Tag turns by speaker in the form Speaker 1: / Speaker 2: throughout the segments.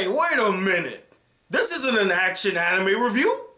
Speaker 1: Hey, wait a minute! This isn't an action anime review!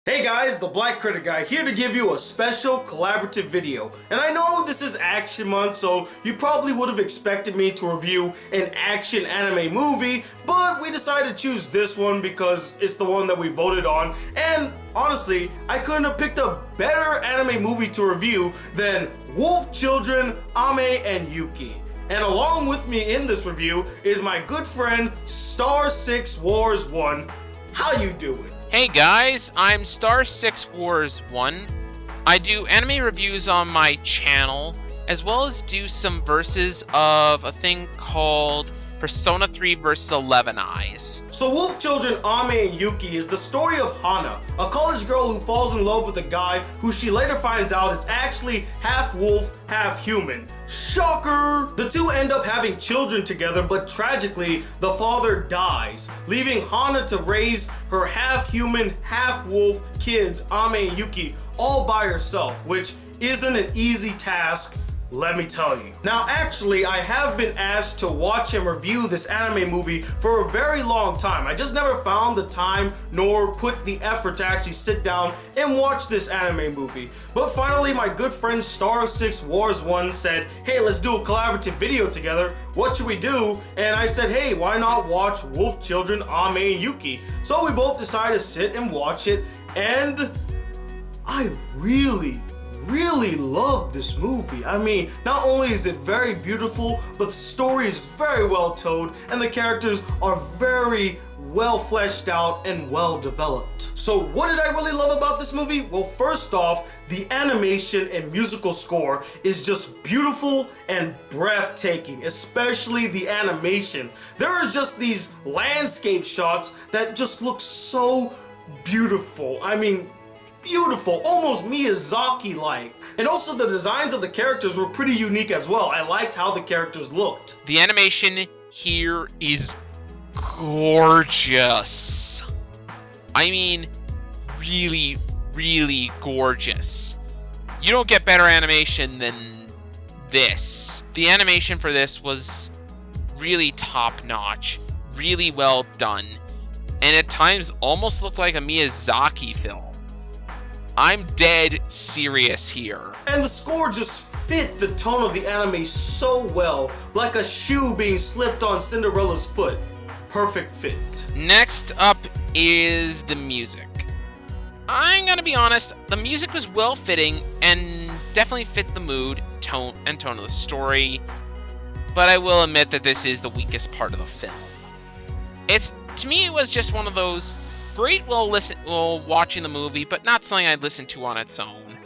Speaker 1: Hey guys, the Black Critic Guy here to give you a special collaborative video. And I know this is Action Month, so you probably would have expected me to review an action anime movie, but we decided to choose this one because it's the one that we voted on, and honestly, I couldn't have picked a better anime movie to review than Children Ame and Yuki. And along with me in this review is my good friend Star6Wars1. How you doing?
Speaker 2: Hey guys, I'm Star6Wars1. I do anime reviews on my channel, as well as do some verses of a thing called Persona 3 vs 11 Eyes.
Speaker 1: So Children Ame and Yuki is the story of Hana, a college girl who falls in love with a guy who she later finds out is actually half wolf, half human. Shocker! The two end up having children together, but tragically, the father dies, leaving Hana to raise her half-human, half-wolf kids, Ame and Yuki, all by herself, which isn't an easy task, let me tell you. Now actually, I have been asked to watch and review this anime movie for a very long time. I just never found the time nor put the effort to actually sit down and watch this anime movie. But finally, my good friend Star6Wars1 said, hey, let's do a collaborative video together. What should we do? And I said, hey, why not watch Children Ame and Yuki? So we both decided to sit and watch it, and I really love this movie. I mean, not only is it very beautiful, but the story is very well told and the characters are very well fleshed out and well developed. So what did I really love about this movie? Well, first off, the animation and musical score is just beautiful and breathtaking, especially the animation. There are just these landscape shots that just look so beautiful. I mean, beautiful, almost Miyazaki-like. And also the designs of the characters were pretty unique as well. I liked how the characters looked.
Speaker 2: The animation here is gorgeous. I mean, really gorgeous. You don't get better animation than this. The animation for this was really top-notch, really well done, and at times almost looked like a Miyazaki film. I'm dead serious here. And the score just fit the tone of the anime so well, like a shoe being slipped on Cinderella's foot. Perfect fit. Next up is the music. I'm gonna be honest, the music was well fitting and definitely fit the mood, tone of the story, but I will admit that this is the weakest part of the film. To me, it was just one of those great while watching the movie, but not something I'd listen to on its own.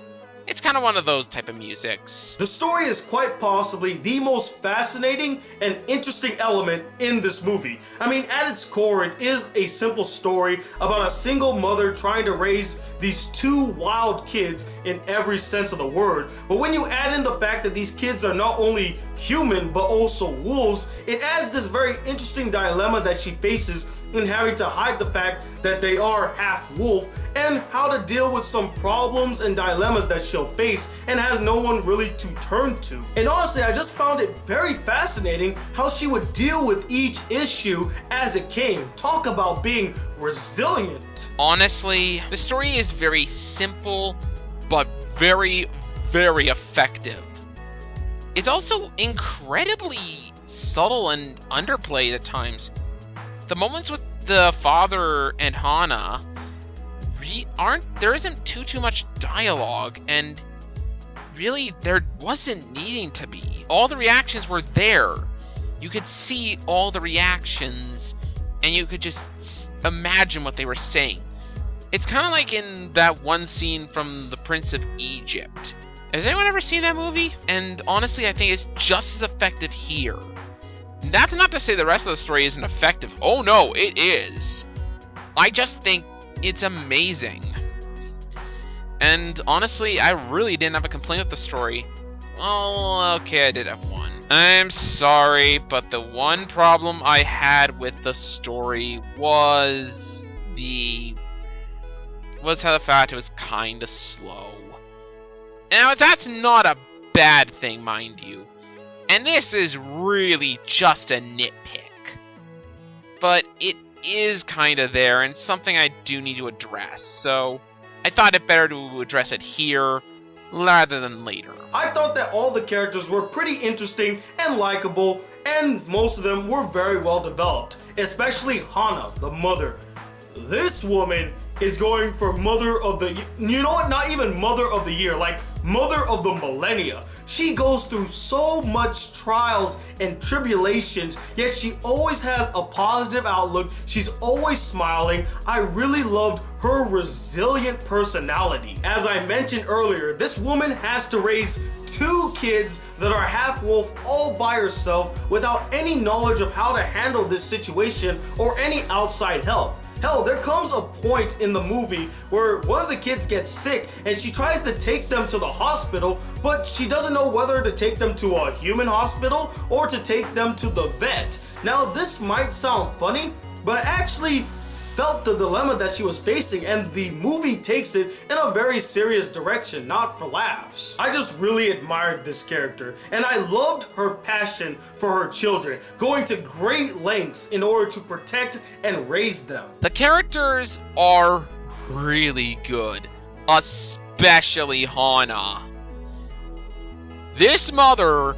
Speaker 2: It's kind of one of those type of musics. The story is quite possibly the most fascinating and interesting element in this movie. I mean, at its core, it is a simple story about a single mother trying to raise these two wild kids in every sense of the word. But when you add in the fact that these kids are not only human, but also wolves, it adds this very interesting dilemma that she faces in having to hide the fact that they are half wolf, and how to deal with some problems and dilemmas that she'll face and has no one really to turn to. And honestly, I just found it very fascinating how she would deal with each issue as it came. Talk about being resilient. Honestly, the story is very simple, but very effective. It's also incredibly subtle and underplayed at times. The moments with the father and Hana there isn't too much dialogue, and really there wasn't needing to be. All the reactions were there. You could see all the reactions and you could just imagine what they were saying. It's kind of like in that one scene from The Prince of Egypt. Has anyone ever seen that movie? And honestly, I think it's just as effective here. That's not to say the rest of the story isn't effective. Oh no, it is. I just think it's amazing. And honestly, I really didn't have a complaint with the story. Oh, okay, I did have one. I'm sorry, but the one problem I had with the story was how the fact it was kinda slow. Now, that's not a bad thing, mind you. And this is really just a nitpick. But it is kinda there, and something I do need to address. So, I thought it better to address it here rather than later.
Speaker 1: I thought that all the characters were pretty interesting and likable, and most of them were very well developed, especially Hana, the mother. This woman is going for mother of the, you know what, not even mother of the year, like mother of the millennia. She goes through so much trials and tribulations, yet she always has a positive outlook. She's always smiling. I really loved her resilient personality. As I mentioned earlier, this woman has to raise 2 kids that are half wolf all by herself without any knowledge of how to handle this situation or any outside help. Hell, there comes a point in the movie where one of the kids gets sick and she tries to take them to the hospital, but she doesn't know whether to take them to a human hospital or to take them to the vet. Now, this might sound funny, but I actually felt the dilemma that she was facing, and the movie takes it in a very serious direction, not for laughs. I just really admired this character, and I loved her passion for her children, going to great lengths in order to protect and raise them.
Speaker 2: The characters are really good, especially Hana. This mother,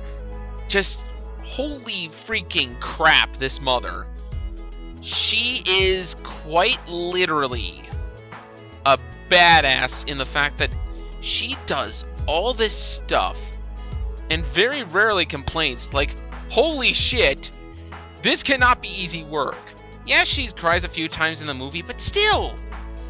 Speaker 2: just holy freaking crap, this mother. She is quite literally a badass in the fact that she does all this stuff and very rarely complains. Like, holy shit, this cannot be easy work. Yeah, she cries a few times in the movie, but still,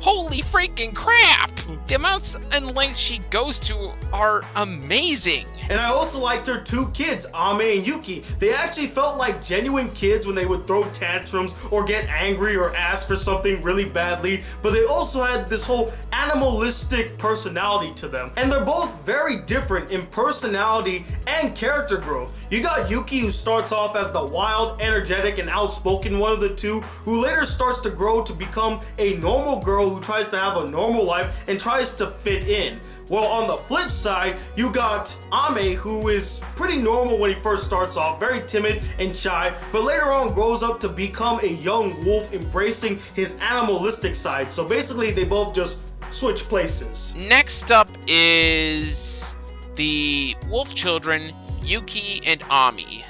Speaker 2: holy freaking crap! The amounts and lengths she goes to are amazing.
Speaker 1: And I also liked her 2 kids, Ame and Yuki. They actually felt like genuine kids when they would throw tantrums or get angry or ask for something really badly, but they also had this whole animalistic personality to them. And they're both very different in personality and character growth. You got Yuki, who starts off as the wild, energetic, and outspoken one of the 2, who later starts to grow to become a normal girl who tries to have a normal life and tries to fit in. Well, on the flip side, you got Ame, who is pretty normal when he first starts off, very timid and shy, but later on grows up to become a young wolf, embracing his animalistic side. So basically, they both just switch places.
Speaker 2: Next up is the wolf children, Yuki and Ami.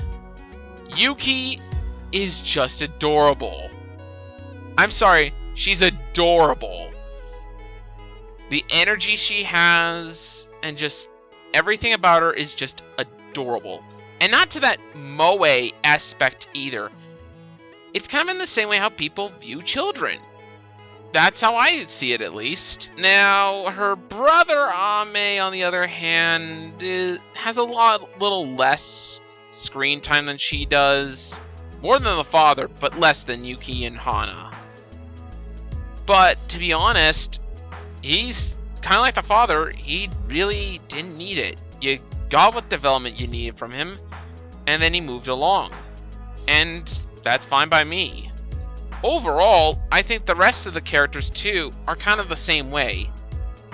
Speaker 2: Yuki is just adorable. I'm sorry, she's adorable. The energy she has and just everything about her is just adorable. And not to that moe aspect either. It's kind of in the same way how people view children. That's how I see it, at least. Now, her brother Ame, on the other hand, has a little less screen time than she does. More than the father, but less than Yuki and Hana. But, to be honest, he's kind of like the father. He really didn't need it. You got what development you needed from him, and then he moved along. And that's fine by me. Overall, I think the rest of the characters too are kind of the same way.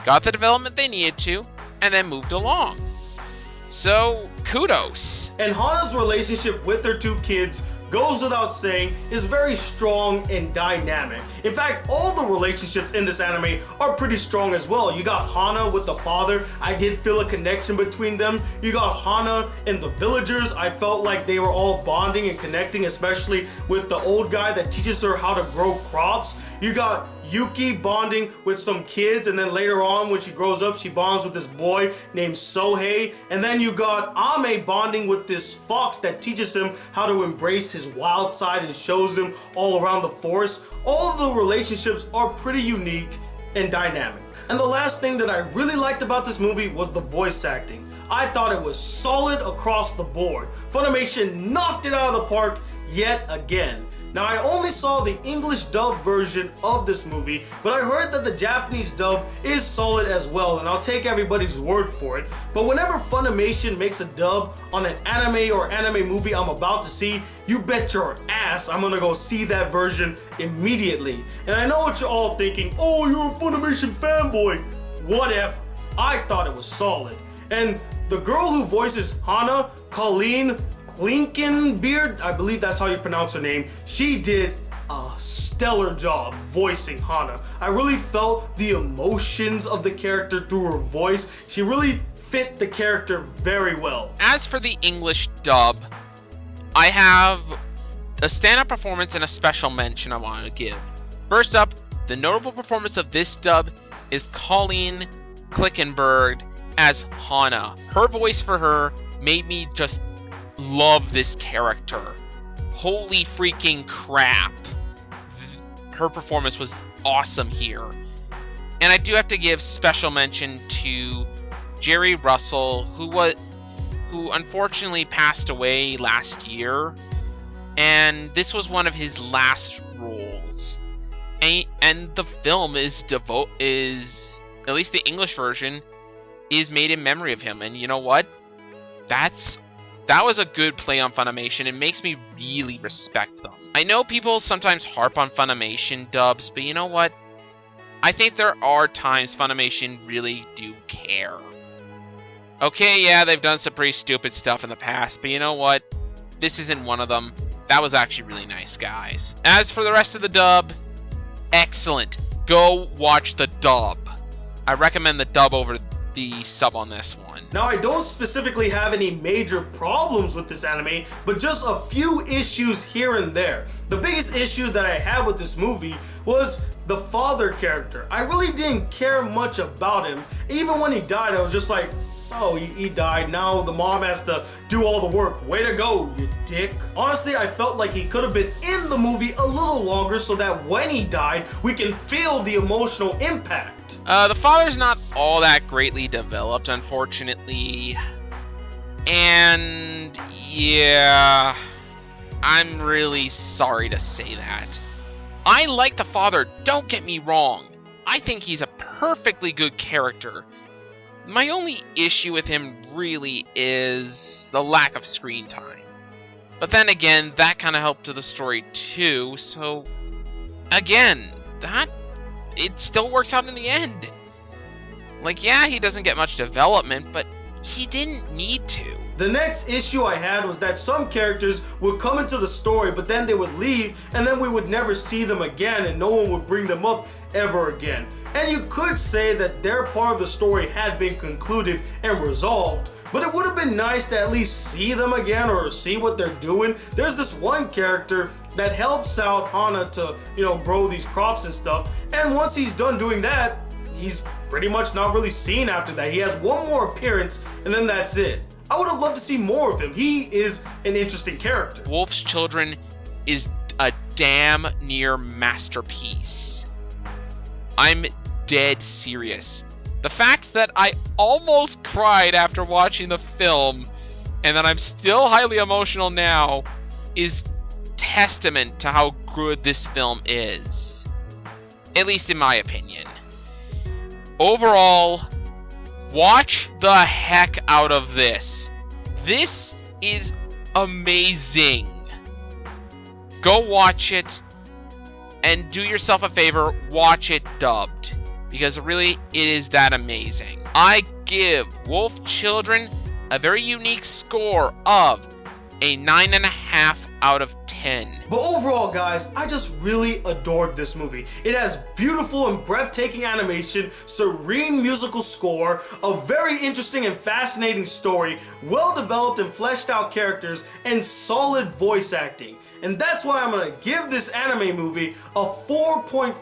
Speaker 2: Got the development they needed to, and then moved along. So, kudos.
Speaker 1: And Hana's relationship with her 2 kids, goes without saying, is very strong and dynamic. In fact, all the relationships in this anime are pretty strong as well. You got Hana with the father. I did feel a connection between them. You got Hana and the villagers. I felt like they were all bonding and connecting, especially with the old guy that teaches her how to grow crops. You got Yuki bonding with some kids, and then later on when she grows up, she bonds with this boy named Sohei. And then you got Ame bonding with this fox that teaches him how to embrace his wild side and shows him all around the forest. All of the relationships are pretty unique and dynamic. And the last thing that I really liked about this movie was the voice acting. I thought it was solid across the board. Funimation knocked it out of the park yet again. Now, I only saw the English dub version of this movie, but I heard that the Japanese dub is solid as well, and I'll take everybody's word for it. But whenever Funimation makes a dub on an anime or anime movie I'm about to see, you bet your ass I'm gonna go see that version immediately. And I know what you're all thinking, oh, you're a Funimation fanboy. Whatever. I thought it was solid. And the girl who voices Hana, Colleen Klinkenbeard, I believe that's how you pronounce her name, she did a stellar job voicing Hana. I really felt the emotions of the character through her voice. She really fit the character very well.
Speaker 2: As for the English dub, I have a stand-up performance and a special mention I want to give. First up, the notable performance of this dub is Colleen Klinkenberg as Hana. Her voice for her made me just love this character. Holy freaking crap. Her performance was awesome here. And I do have to give special mention to Jerry Russell, who unfortunately passed away last year, and this was one of his last roles. And the film is at least the English version is made in memory of him. And you know what? That was a good play on Funimation. It makes me really respect them. I know people sometimes harp on Funimation dubs, but you know what? I think there are times Funimation really do care. Okay, yeah, they've done some pretty stupid stuff in the past, but you know what? This isn't one of them. That was actually really nice, guys. As for the rest of the dub, excellent. Go watch the dub. I recommend the dub over the sub on this one.
Speaker 1: Now, I don't specifically have any major problems with this anime, but just a few issues here and there. The biggest issue that I had with this movie was the father character. I really didn't care much about him. Even when he died, I was just like, oh, he died. Now the mom has to do all the work. Way to go, you dick. Honestly, I felt like he could have been in the movie a little longer so that when he died, we can feel the emotional impact.
Speaker 2: The father's not all that greatly developed, unfortunately. And yeah, I'm really sorry to say that. I like the father, don't get me wrong. I think he's a perfectly good character. My only issue with him really is the lack of screen time. But then again, that kind of helped to the story too, so again, it still works out in the end. Like, yeah, he doesn't get much development, but he didn't need to.
Speaker 1: The next issue I had was that some characters would come into the story, but then they would leave, and then we would never see them again, and no one would bring them up ever again. And you could say that their part of the story had been concluded and resolved, but it would have been nice to at least see them again or see what they're doing. There's this one character that helps out Hana to, grow these crops and stuff, and once he's done doing that, he's pretty much not really seen after that. He has one more appearance, and then that's it. I would have loved to see more of him. He is an interesting character.
Speaker 2: Wolf's Children is a damn near masterpiece. I'm dead serious. The fact that I almost cried after watching the film and that I'm still highly emotional now is testament to how good this film is. At least in my opinion. Overall, watch the heck out of this. This is amazing. Go watch it and do yourself a favor, watch it dubbed. Because really, it is that amazing. I give Wolf Children a very unique score of a 9.5 out of 10.
Speaker 1: But overall, guys, I just really adored this movie. It has beautiful and breathtaking animation, serene musical score, a very interesting and fascinating story, well-developed and fleshed out characters, and solid voice acting. And that's why I'm gonna give this anime movie a 4.5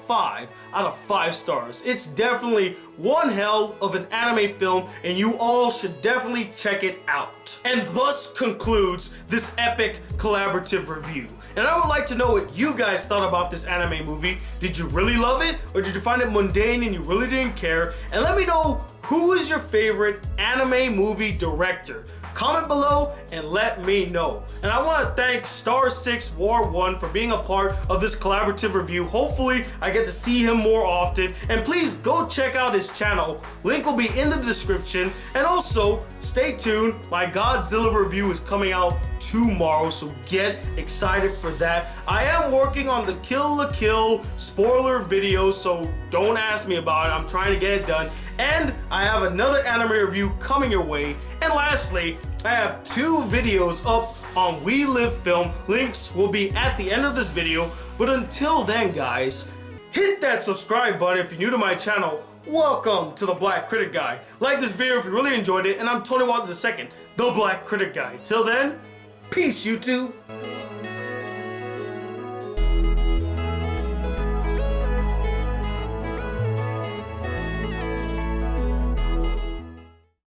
Speaker 1: out of 5 stars. It's definitely one hell of an anime film, and you all should definitely check it out. And thus concludes this epic collaborative review. And I would like to know what you guys thought about this anime movie. Did you really love it, or did you find it mundane and you really didn't care? And let me know, who is your favorite anime movie director? Comment below and let me know. And I want to thank Star6Wars1 for being a part of this collaborative review. Hopefully I get to see him more often. And please go check out his channel. Link will be in the description. And also stay tuned. My Godzilla review is coming out tomorrow, so get excited for that. I am working on the Kill la Kill spoiler video, so don't ask me about it. I'm trying to get it done. And I have another anime review coming your way. And lastly, I have 2 videos up on We Live Film. Links will be at the end of this video. But until then, guys, hit that subscribe button if you're new to my channel. Welcome to the Black Critic Guy. Like this video if you really enjoyed it, and I'm Tony Watt II, the Black Critic Guy. Till then, peace, YouTube.